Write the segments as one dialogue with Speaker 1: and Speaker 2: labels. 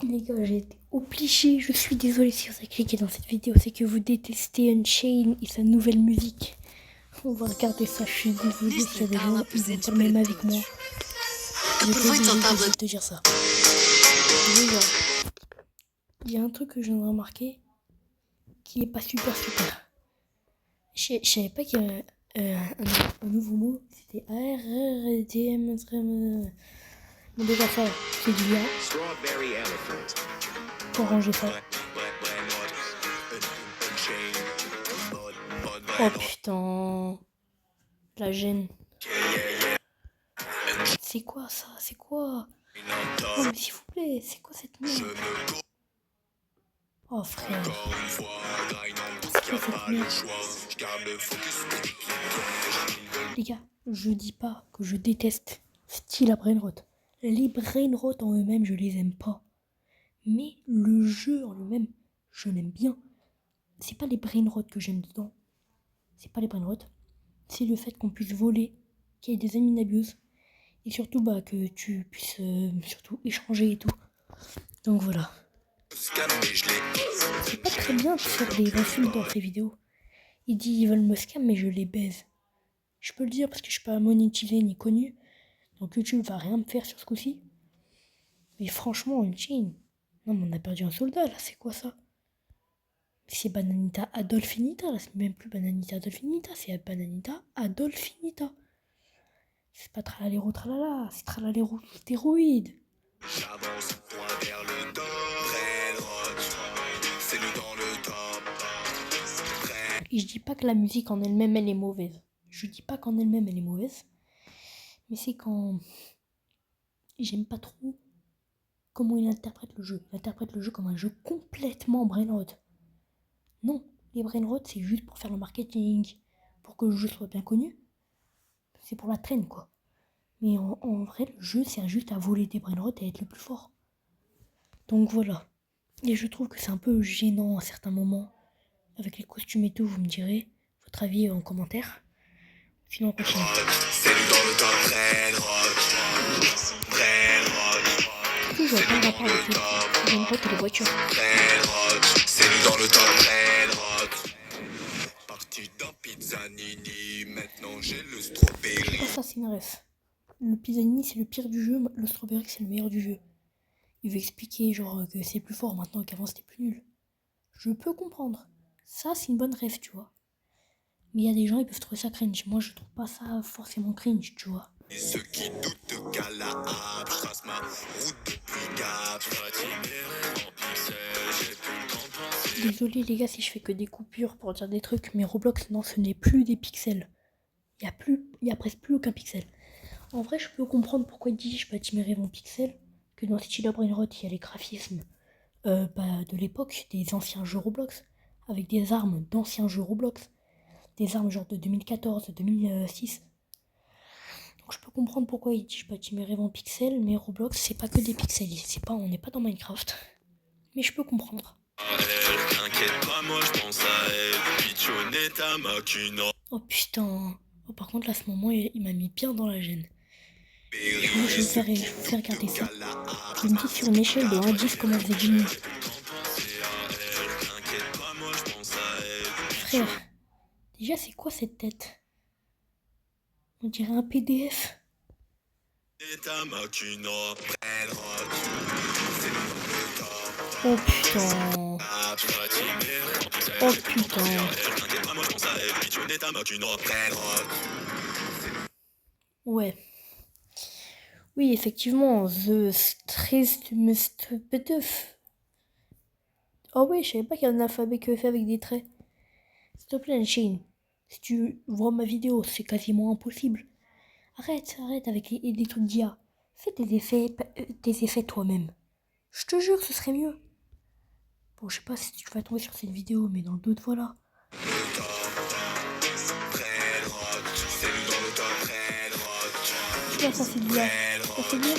Speaker 1: Les gars, j'ai été obligé, je suis désolé si vous avez cliqué dans cette vidéo, c'est que vous détestez Unchained et sa nouvelle musique. On va regarder ça, je suis désolé s'il y a des gens qui n'ont pas le même avis que moi. J'étais obligé de te dire ça. Les gars, il y a un truc que je viens de remarquer qui est pas super. Je savais pas qu'il y avait un nouveau mot, c'était ARRDM. Bon, déjà ça, c'est du lien. Pour ranger ça. Oh putain, la gêne. C'est quoi ça? C'est quoi? Oh mais s'il vous plaît, c'est quoi cette merde? Oh frère. C'est quoi cette merde? Les gars, je dis pas que je déteste style à brainrot. Les brainrot en eux-mêmes, je les aime pas. Mais le jeu en lui-même, je l'aime bien. C'est pas les brainrot que j'aime dedans. C'est pas les brainrot. C'est le fait qu'on puisse voler, qu'il y ait des amis abuse. Et surtout que tu puisses surtout échanger et tout. Donc voilà. C'est pas très bien de faire des insultes dans ces vidéos. Il dit ils veulent me scam mais je les baise. Je peux le dire parce que je suis pas monétisé ni connu. Donc YouTube va rien me faire sur ce coup-ci. Mais franchement, Unchained. Non mais on a perdu un soldat là, c'est quoi ça? C'est Bananita Adolfinita là, c'est même plus Bananita Adolfinita, c'est Bananita Adolfinita. C'est pas tralalero tralala, c'est tralalero stéroïde. J'avance point vers le top, c'est nous dans le top. Et je dis pas que la musique en elle-même elle est mauvaise. Je dis pas qu'en elle-même elle est mauvaise. Mais c'est quand j'aime pas trop comment il interprète le jeu. Il interprète le jeu comme un jeu complètement brainrot. Non, les brainrot c'est juste pour faire le marketing, pour que le jeu soit bien connu. C'est pour la traîne quoi. Mais en vrai, le jeu sert juste à voler des brainrot et à être le plus fort. Donc voilà. Et je trouve que c'est un peu gênant à certains moments. Avec les costumes et tout, vous me direz votre avis en commentaire. Sinon, on continue. C'est dans le top toujours pas de rapport avec les brainrot et les voitures. C'est dans le top parti d'un pizzanini. Maintenant j'ai le strawberry. Oh, ça, c'est une ref. Le pizzanini, c'est le pire du jeu. Le strawberry, c'est le meilleur du jeu. Il veut expliquer genre que c'est plus fort maintenant qu'avant c'était plus nul. Je peux comprendre. Ça c'est une bonne rêve, tu vois. Mais il y a des gens, ils peuvent trouver ça cringe. Moi je trouve pas ça forcément cringe, tu vois. Et ceux qui doutent qu'à la hape, je trace ma route depuis Gap. Désolé les gars si je fais que des coupures pour dire des trucs, mais Roblox non ce n'est plus des pixels. Il y a presque plus aucun pixel. En vrai je peux comprendre pourquoi il dit je bâtis mes rêves en pixels. Que dans Style of Brainrot, il y a les graphismes de l'époque, des anciens jeux Roblox, avec des armes d'anciens jeux Roblox, des armes genre de 2014, 2006. Donc je peux comprendre pourquoi il dit je bâtis mes rêves en pixels, mais Roblox c'est pas que des pixels, on n'est pas dans Minecraft. Mais je peux comprendre. Oh putain. Oh, par contre là, à ce moment, il m'a mis bien dans la gêne. Moi, je vais faire regarder ça. Je me dis sur une échelle de 1 à 10 comment faisait Jimmy. Frère, déjà c'est quoi cette tête? On dirait un PDF. Oh putain. Oh putain. Ouais. Oui, effectivement, The Stressed Must Beteuf. Oh ouais, je savais pas qu'il y a un alphabet que fait avec des traits. S'il te plaît, Unchained. Si tu vois ma vidéo, c'est quasiment impossible. Arrête avec les trucs d'IA. Fais tes effets toi-même. Je te jure, ce serait mieux. Bon, je sais pas si tu vas tomber sur cette vidéo, mais dans le doute, voilà. Tu vois, ça c'est de l'IA. Ça c'est bien.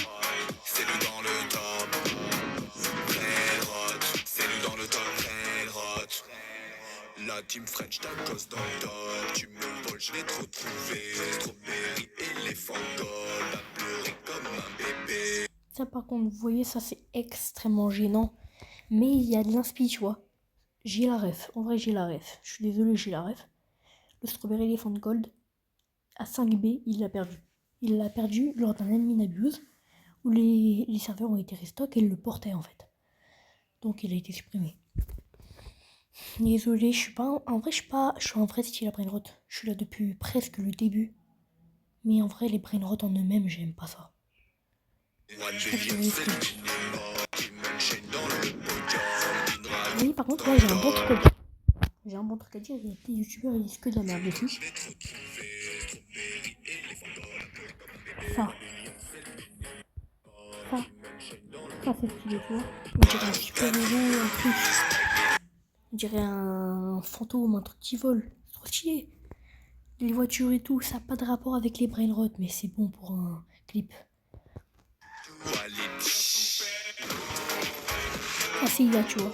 Speaker 1: La team French tacos dans le top. Tu me voles, je l'ai trop trouvé. Strawberry, éléphant gold. A pleurer comme un bébé. Ça, par contre, vous voyez, ça, c'est extrêmement gênant. Mais il y a de l'inspi, tu vois. J'ai la ref. En vrai, j'ai la ref. Je suis désolé, j'ai la ref. Le Strawberry Elephant Gold, à 5B, il l'a perdu. Il l'a perdu lors d'un admin abuse où les serveurs ont été restock et le portaient, en fait. Donc, il a été supprimé. Désolé, je suis pas... En vrai, je suis un vrai style à Brainrot. Je suis là depuis presque le début. Mais en vrai, les Brainrot en eux-mêmes, j'aime pas ça. Oui, par contre, là, j'ai un bon truc à dire. J'ai un bon truc à dire. Il y a des youtubeurs, ils disent que de la merde dessus. Ça. Ça. Ça, c'est stylé, tu vois. On dirait un super-héros, un truc. On dirait un fantôme, un truc qui vole. C'est trop stylé. Les voitures et tout, ça n'a pas de rapport avec les Brainrot, mais c'est bon pour un clip. Ah, c'est là, tu vois.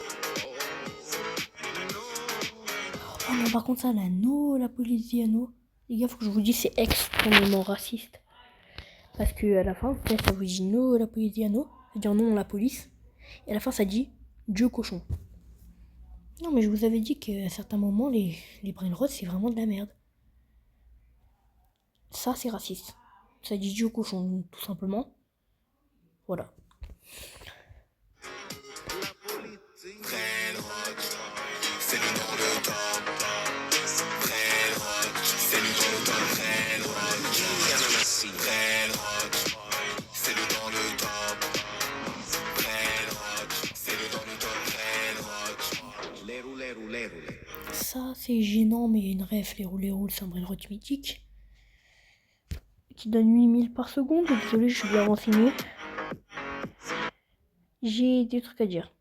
Speaker 1: Oh non, par contre, ça, la police dit no. Les gars, faut que je vous dise, c'est extrêmement raciste. Parce que à la fin, ça vous dit no, la police dit no. C'est-à-dire non, la police. Et à la fin, ça dit Dieu cochon. Non, mais je vous avais dit qu'à certains moments, les Brainrot, c'est vraiment de la merde. Ça, c'est raciste. Ça dit Dieu cochon, tout simplement. Voilà. C'est le nom de temps. C'est le nom de temps. C'est le nom de temps. C'est le nom de temps. Ça, c'est gênant, mais il y a une ref, les roules, c'est un Brainrot mythique. Qui donne 8000 par seconde. Désolé, je suis bien renseigné. J'ai des trucs à dire.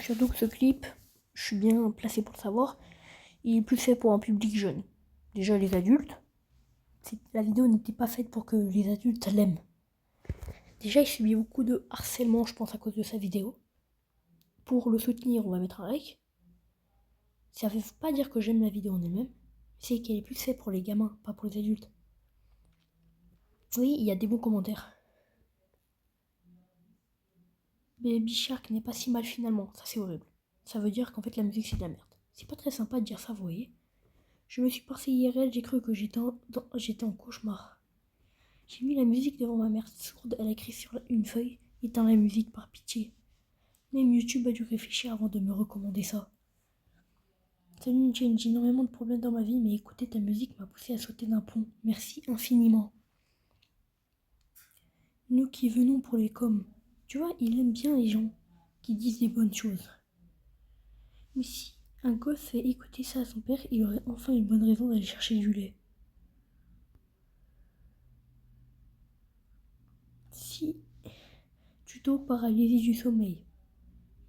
Speaker 1: Surtout que ce clip, je suis bien placé pour le savoir, il est plus fait pour un public jeune. Déjà les adultes, la vidéo n'était pas faite pour que les adultes l'aiment. Déjà il subit beaucoup de harcèlement, je pense, à cause de sa vidéo. Pour le soutenir, on va mettre un like. Ça veut pas dire que j'aime la vidéo en elle-même, c'est qu'elle est plus faite pour les gamins, pas pour les adultes. Oui, il y a des bons commentaires. Baby Shark n'est pas si mal finalement, ça c'est horrible. Ça veut dire qu'en fait la musique c'est de la merde. C'est pas très sympa de dire ça, vous voyez. Je me suis passé IRL, j'ai cru que j'étais en cauchemar. J'ai mis la musique devant ma mère sourde, elle a écrit sur une feuille « Éteins la musique par pitié ». Même YouTube a dû réfléchir avant de me recommander ça. Salut Jane, j'ai énormément de problèmes dans ma vie, mais écouter ta musique m'a poussé à sauter d'un pont. Merci infiniment. Nous qui venons pour les coms. Tu vois, il aime bien les gens qui disent des bonnes choses. Mais si un gosse fait écouter ça à son père, il aurait enfin une bonne raison d'aller chercher du lait. Si tuto paralysie du sommeil.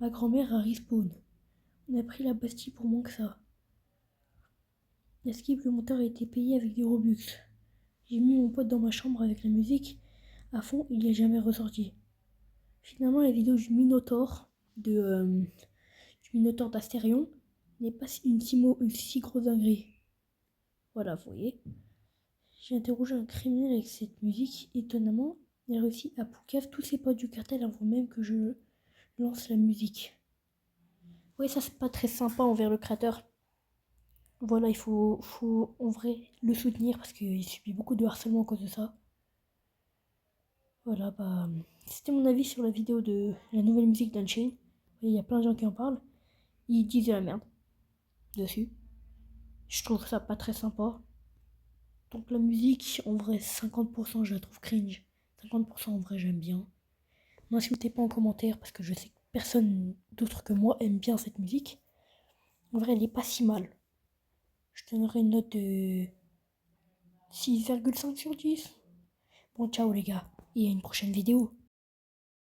Speaker 1: Ma grand-mère a respawn. On a pris la Bastille pour moins que ça. La skip, le monteur a été payé avec des Robux. J'ai mis mon pote dans ma chambre avec la musique à fond, il n'est jamais ressorti. Finalement, la vidéo du Minotaur d'Astérion n'est pas une si grosse dinguerie. Voilà, vous voyez. J'ai interrogé un criminel avec cette musique. Étonnamment, il a réussi à poucave tous ses potes du cartel avant même que je lance la musique. Ouais, ça c'est pas très sympa envers le créateur. Voilà, il faut en vrai le soutenir parce qu'il subit beaucoup de harcèlement à cause de ça. Voilà, bah, c'était mon avis sur la vidéo de la nouvelle musique d'Unchained. Il y a plein de gens qui en parlent. Ils disent de la merde dessus. Je trouve ça pas très sympa. Donc la musique, en vrai, 50% je la trouve cringe. 50% en vrai, j'aime bien. N'insultez pas en commentaire parce que je sais que personne d'autre que moi aime bien cette musique. En vrai, elle est pas si mal. Je donnerai une note de 6,5 sur 10. Bon, ciao les gars, et à une prochaine vidéo.